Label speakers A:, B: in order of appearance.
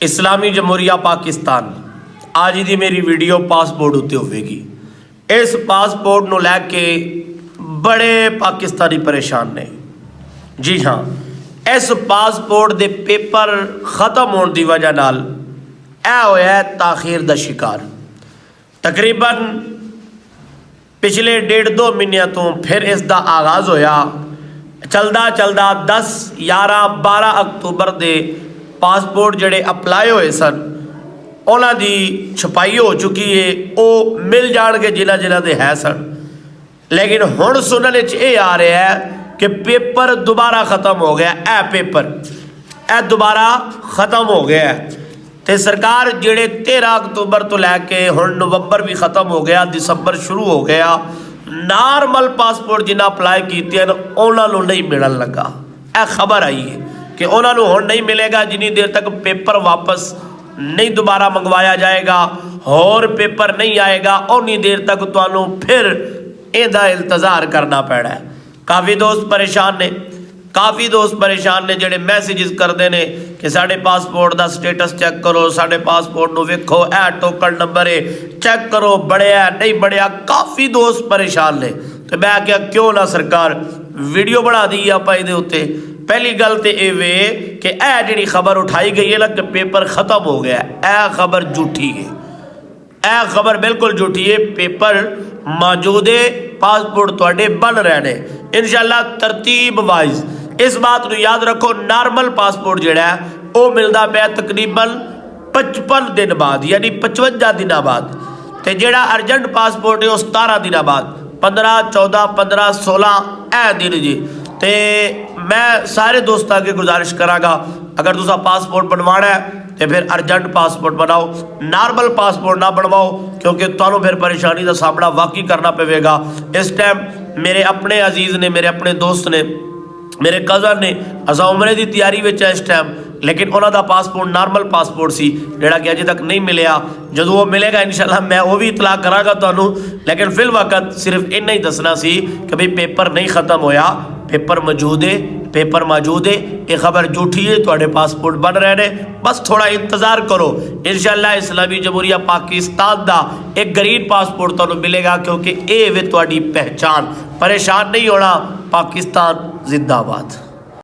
A: इस्लामी जमहूरिया पाकिस्तान आज की मेरी वीडियो पासपोर्ट उत्ते होगी। इस पासपोर्ट नूं लैके बड़े पाकिस्तानी परेशान ने। जी हाँ, इस पासपोर्ट के पेपर खत्म होने की वजह नाल यह होया ताखीर का शिकार। तकरीबन पिछले 1.5-2 महीनों तो फिर इसका आगाज़ होया। चलदा चलदा 10, 11, 12 अक्तूबर के पासपोर्ट जड़े अपलाई होए सन उन्हां दी छपाई हो चुकी है। वो मिल जाणगे जिन्हां दे है सन, लेकिन हुण सुनने ये आ रहा है कि पेपर दोबारा ख़त्म हो गया। पेपर दोबारा ख़त्म हो गया है। तो सरकार जिहड़े 13 अक्तूबर तो लैके हुण नवंबर भी ख़त्म हो गया, दिसंबर शुरू हो गया, नॉर्मल पासपोर्ट जिन्हें अपलाई कीते उन्होंने नहीं मिलन लगा। यह खबर आई है कि उन्होंने हुण नहीं मिलेगा जिन्नी देर तक पेपर वापस नहीं दोबारा मंगवाया जाएगा, होर पेपर नहीं आएगा, उन्नी देर तक तुहानू फिर इहदा इंतज़ार करना पैना है। काफ़ी दोस्त परेशान ने, काफ़ी दोस्त परेशान ने जिहड़े मैसेजिस करते हैं कि साढ़े पासपोर्ट का स्टेटस चैक करो, साढ़े पासपोर्ट को वेखो, यह टोकन नंबर है चैक करो, बढ़िया नहीं बढ़िया। काफ़ी दोस्त परेशान ने। तो मैं क्या क्यों ना सरकार वीडियो बना दी आप ये उत्ते। पहली गल तो ये वे कि यह जी खबर उठाई गई है ना कि पेपर ख़त्म हो गया, यह खबर झूठी है। यह खबर बिल्कुल झूठी है। पेपर मौजूद है, पासपोर्ट तुहाडे बन रहे हैं इंशाअल्लाह तरतीब वाइज। इस बात को याद रखो, नॉर्मल पासपोर्ट जोड़ा है वह मिलता पाया तकरीबन 55 दिन बाद, यानी 55 दिनों बाद। तो जोड़ा अर्जेंट पासपोर्ट है वह 17 दिनों बाद, 15, 14, 15, 16 दिन जी। तो मैं सारे दोस्तों की गुजारिश कराँगा, अगर तुसा पासपोर्ट बनवाना है तो फिर अर्जेंट पासपोर्ट बनाओ, नॉर्मल पासपोर्ट ना बनवाओ, क्योंकि तुहानू फिर परेशानी का सामना वाकई करना पवेगा। इस टाइम मेरे अपने अजीज़ ने, मेरे अपने दोस्त ने, मेरे कज़न ने, असा उमरे की तैयारी में इस टाइम, लेकिन उन्हों का पासपोर्ट नॉर्मल पासपोर्ट सी जोड़ा कि अजे तक नहीं मिलया। जो वो मिलेगा इंशाअल्लाह मैं वो भी इतला कराँगा तुहानू, लेकिन फिल वक्त सिर्फ इन्ना ही दसना सी कि भाई पेपर नहीं ख़त्म होया, पेपर मौजूद है, पेपर मौजूद है। ये खबर झूठी है, तुहाडे पासपोर्ट बन रहे हैं, बस थोड़ा इंतज़ार करो। इंशाअल्लाह इस्लामी जमहूरिया पाकिस्तान का एक ग्रीन पासपोर्ट तुहानू मिलेगा, क्योंकि ये वे तुहाडी पहचान। परेशान नहीं होना। पाकिस्तान जिंदाबाद।